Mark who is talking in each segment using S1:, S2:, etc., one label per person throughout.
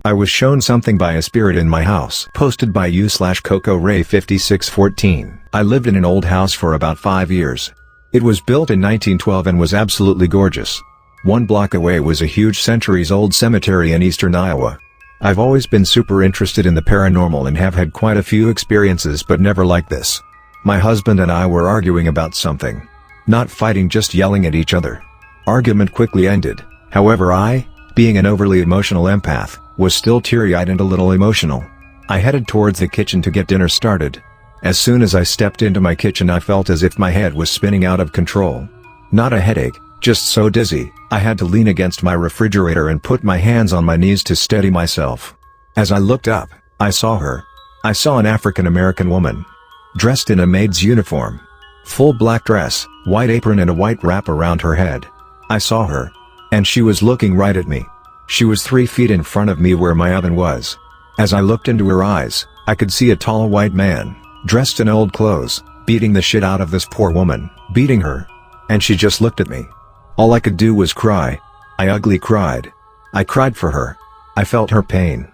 S1: I was shown something by a spirit in my house. Posted by u/CocoRay5614. I lived in an old house for about 5 years. It was built in 1912 and was absolutely gorgeous. 1 block away was a huge centuries-old cemetery in eastern Iowa. I've always been super interested in the paranormal and have had quite a few experiences, but never like this. My husband and I were arguing about something. Not fighting, just yelling at each other. Argument quickly ended. However, I, being an overly emotional empath, was still teary-eyed and a little emotional. I headed towards the kitchen to get dinner started. As soon as I stepped into my kitchen, I felt as if my head was spinning out of control. Not a headache, just so dizzy, I had to lean against my refrigerator and put my hands on my knees to steady myself. As I looked up, I saw her. I saw an African American woman. Dressed in a maid's uniform. Full black dress, white apron and a white wrap around her head. I saw her. And she was looking right at me. She was 3 feet in front of me where my oven was. As I looked into her eyes, I could see a tall white man, dressed in old clothes, beating the shit out of this poor woman, beating her. And she just looked at me. All I could do was cry. I ugly cried. I cried for her. I felt her pain.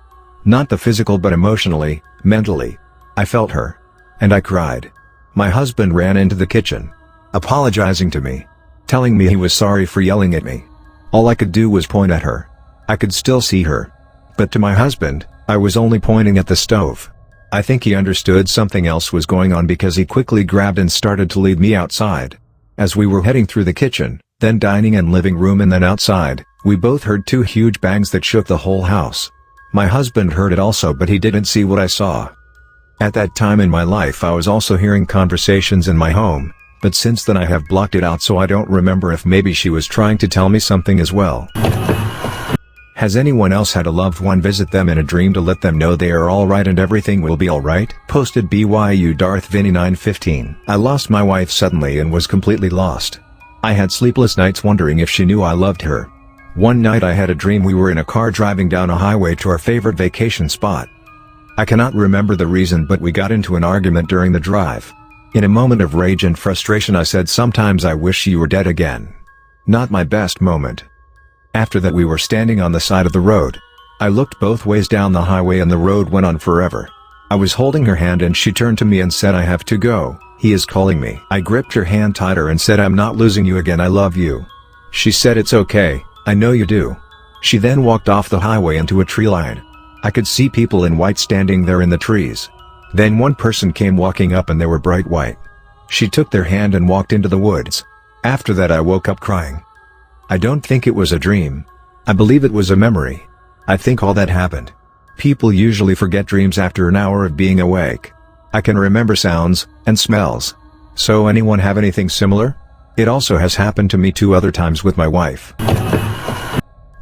S1: Not the physical but emotionally, mentally. I felt her. And I cried. My husband ran into the kitchen, apologizing to me, telling me he was sorry for yelling at me. All I could do was point at her. I could still see her. But to my husband, I was only pointing at the stove. I think he understood something else was going on because he quickly grabbed and started to lead me outside. As we were heading through the kitchen, then dining and living room and then outside, we both heard 2 huge bangs that shook the whole house. My husband heard it also, but he didn't see what I saw. At that time in my life I was also hearing conversations in my home, but since then I have blocked it out, so I don't remember if maybe she was trying to tell me something as well. Has anyone else had a loved one visit them in a dream to let them know they are alright and everything will be alright? Posted BYU Darth Vinny 915. I lost my wife suddenly and was completely lost. I had sleepless nights wondering if she knew I loved her. One night I had a dream we were in a car driving down a highway to our favorite vacation spot. I cannot remember the reason, but we got into an argument during the drive. In a moment of rage and frustration I said, "Sometimes I wish you were dead again." Not my best moment. After that we were standing on the side of the road. I looked both ways down the highway and the road went on forever. I was holding her hand and she turned to me and said, "I have to go, he is calling me." I gripped her hand tighter and said, "I'm not losing you again, I love you." She said, "It's okay, I know you do." She then walked off the highway into a tree line. I could see people in white standing there in the trees. Then one person came walking up and they were bright white. She took their hand and walked into the woods. After that I woke up crying. I don't think it was a dream. I believe it was a memory. I think all that happened. People usually forget dreams after an hour of being awake. I can remember sounds and smells. So anyone have anything similar? It also has happened to me 2 other times with my wife.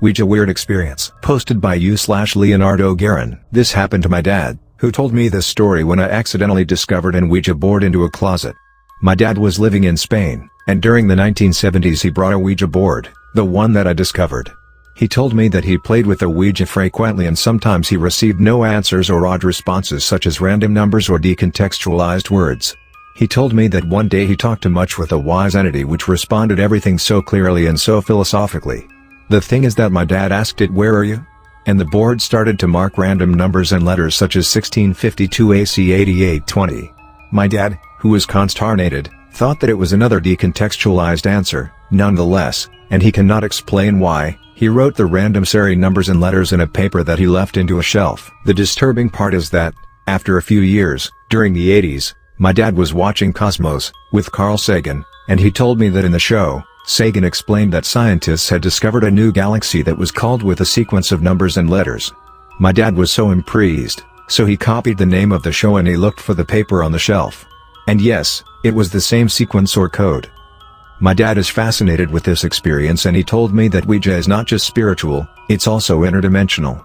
S1: Ouija weird experience. Posted by u/Leonardo Guerin. This happened to my dad, who told me this story when I accidentally discovered an Ouija board into a closet. My dad was living in Spain, and during the 1970s he brought a Ouija board, the one that I discovered. He told me that he played with the Ouija frequently and sometimes he received no answers or odd responses such as random numbers or decontextualized words. He told me that one day he talked too much with a wise entity which responded everything so clearly and so philosophically. The thing is that my dad asked it, "Where are you?" And the board started to mark random numbers and letters such as 1652 AC 8820. My dad, who was consternated, thought that it was another decontextualized answer. Nonetheless, and he cannot explain why, he wrote the random serial numbers and letters in a paper that he left into a shelf. The disturbing part is that, after a few years, during the 80s, my dad was watching Cosmos, with Carl Sagan, and he told me that in the show, Sagan explained that scientists had discovered a new galaxy that was called with a sequence of numbers and letters. My dad was so impressed, so he copied the name of the show and he looked for the paper on the shelf. And yes, it was the same sequence or code. My dad is fascinated with this experience and he told me that Ouija is not just spiritual, it's also interdimensional.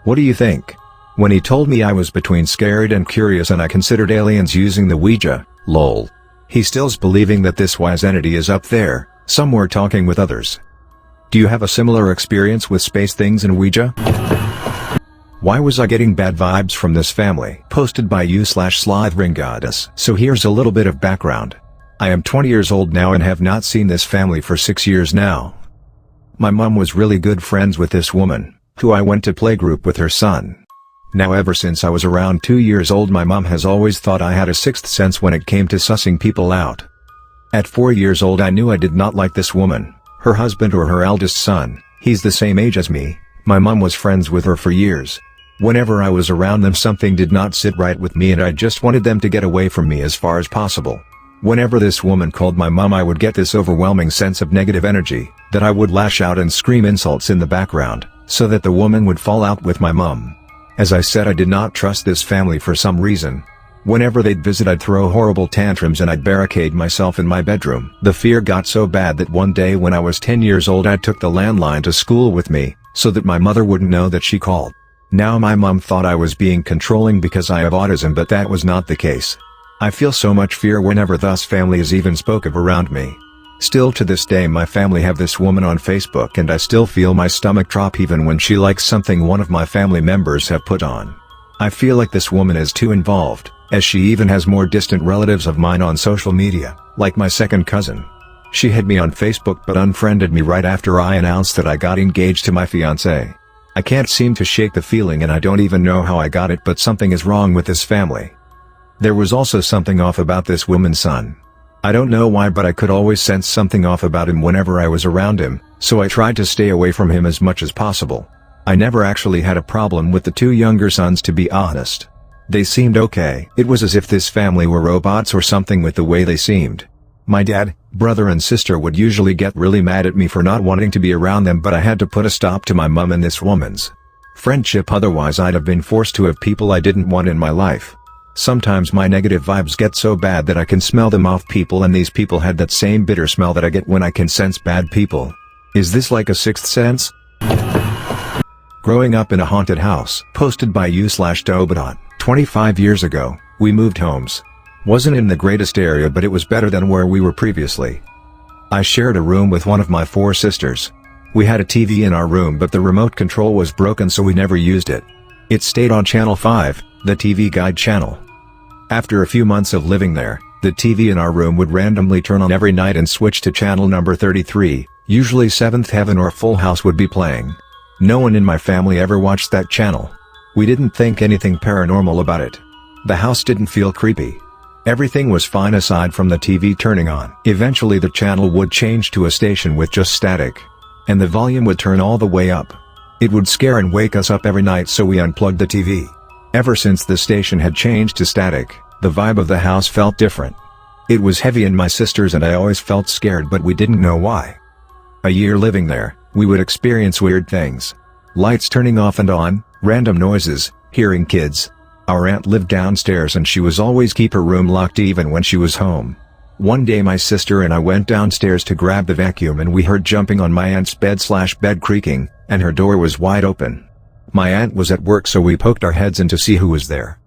S1: What do you think? When he told me I was between scared and curious and I considered aliens using the Ouija, lol. He still's believing that this wise entity is up there, somewhere talking with others. Do you have a similar experience with space things and Ouija? Why was I getting bad vibes from this family? Posted by u/Slitheringoddess. So here's a little bit of background. I am 20 years old now and have not seen this family for 6 years now. My mom was really good friends with this woman, who I went to playgroup with her son. Now ever since I was around 2 years old my mom has always thought I had a sixth sense when it came to sussing people out. At 4 years old I knew I did not like this woman, her husband or her eldest son. He's the same age as me. My mom was friends with her for years. Whenever I was around them something did not sit right with me and I just wanted them to get away from me as far as possible. Whenever this woman called my mom I would get this overwhelming sense of negative energy, that I would lash out and scream insults in the background, so that the woman would fall out with my mom. As I said I did not trust this family for some reason. Whenever they'd visit I'd throw horrible tantrums and I'd barricade myself in my bedroom. The fear got so bad that one day when I was 10 years old I took the landline to school with me, so that my mother wouldn't know that she called. Now my mom thought I was being controlling because I have autism but that was not the case. I feel so much fear whenever thus family is even spoke of around me. Still to this day my family have this woman on Facebook and I still feel my stomach drop even when she likes something one of my family members have put on. I feel like this woman is too involved, as she even has more distant relatives of mine on social media, like my second cousin. She had me on Facebook but unfriended me right after I announced that I got engaged to my fiancé. I can't seem to shake the feeling and I don't even know how I got it but something is wrong with this family. There was also something off about this woman's son. I don't know why but I could always sense something off about him whenever I was around him, so I tried to stay away from him as much as possible. I never actually had a problem with the two younger sons to be honest. They seemed okay. It was as if this family were robots or something with the way they seemed. My dad, brother and sister would usually get really mad at me for not wanting to be around them but I had to put a stop to my mom and this woman's friendship otherwise I'd have been forced to have people I didn't want in my life. Sometimes my negative vibes get so bad that I can smell them off people and these people had that same bitter smell that I get when I can sense bad people. Is this like a sixth sense? Growing up in a haunted house. Posted by u/Dobadon. 25 years ago, we moved homes. Wasn't in the greatest area but it was better than where we were previously. I shared a room with one of my 4 sisters. We had a TV in our room but the remote control was broken so we never used it. It stayed on channel 5, the TV guide channel. After a few months of living there, the TV in our room would randomly turn on every night and switch to channel number 33, usually Seventh Heaven or Full House would be playing. No one in my family ever watched that channel. We didn't think anything paranormal about it. The house didn't feel creepy. Everything was fine aside from the TV turning on. Eventually the channel would change to a station with just static. And the volume would turn all the way up. It would scare and wake us up every night so we unplugged the TV. Ever since the station had changed to static, the vibe of the house felt different. It was heavy and my sisters and I always felt scared but we didn't know why. A year living there, we would experience weird things. Lights turning off and on, random noises, hearing kids. Our aunt lived downstairs and she was always keep her room locked even when she was home. One day my sister and I went downstairs to grab the vacuum and we heard jumping on my aunt's bed creaking, and her door was wide open. My aunt was at work so we poked our heads in to see who was there.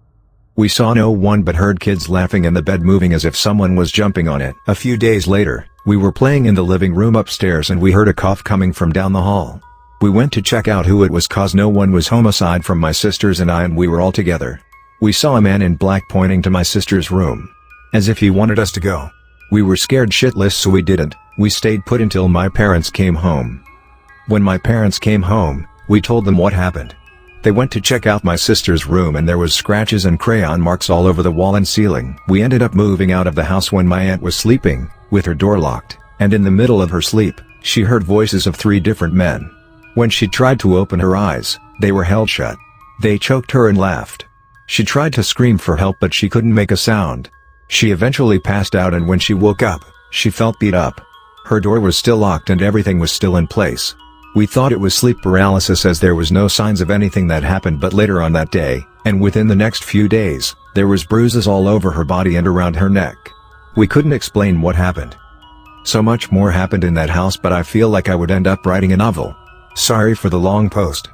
S1: We saw no one but heard kids laughing and the bed moving as if someone was jumping on it. A few days later, we were playing in the living room upstairs and we heard a cough coming from down the hall. We went to check out who it was cause no one was home aside from my sisters and I and we were all together. We saw a man in black pointing to my sister's room. As if he wanted us to go. We were scared shitless so we didn't. We stayed put until my parents came home. When my parents came home, we told them what happened. They went to check out my sister's room and there was scratches and crayon marks all over the wall and ceiling. We ended up moving out of the house when my aunt was sleeping, with her door locked, and in the middle of her sleep, she heard voices of 3 different men. When she tried to open her eyes, they were held shut. They choked her and laughed. She tried to scream for help but she couldn't make a sound. She eventually passed out and when she woke up, she felt beat up. Her door was still locked and everything was still in place. We thought it was sleep paralysis as there was no signs of anything that happened but later on that day, and within the next few days, there was bruises all over her body and around her neck. We couldn't explain what happened. So much more happened in that house but I feel like I would end up writing a novel. Sorry for the long post.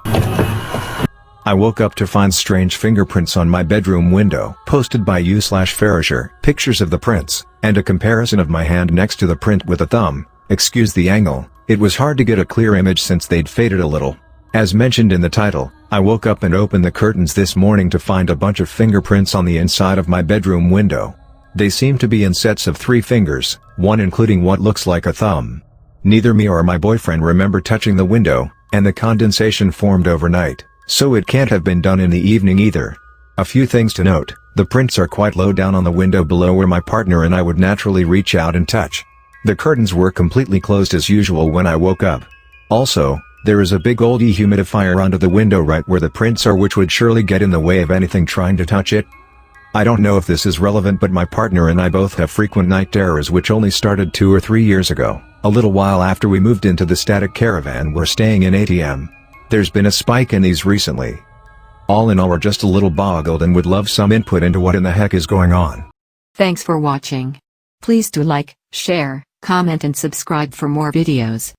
S1: I woke up to find strange fingerprints on my bedroom window. Posted by u/Farisher. Pictures of the prints, and a comparison of my hand next to the print with a thumb. Excuse the angle, it was hard to get a clear image since they'd faded a little. As mentioned in the title, I woke up and opened the curtains this morning to find a bunch of fingerprints on the inside of my bedroom window. They seem to be in sets of 3 fingers, one including what looks like a thumb. Neither me or my boyfriend remember touching the window, And the condensation formed overnight, so it can't have been done in the evening either. A few things to note: the prints are quite low down on the window below where my partner and I would naturally reach out and touch. The curtains were completely closed as usual when I woke up. Also, there is a big old dehumidifier under the window right where the prints are, which would surely get in the way of anything trying to touch it. I don't know if this is relevant, but my partner and I both have frequent night terrors which only started 2 or 3 years ago, a little while after we moved into the static caravan we're staying in ATM. There's been a spike in these recently. All in all, we're just a little boggled and would love some input into what in the heck is going on.
S2: Thanks for watching. Please do like, share, comment and subscribe for more videos.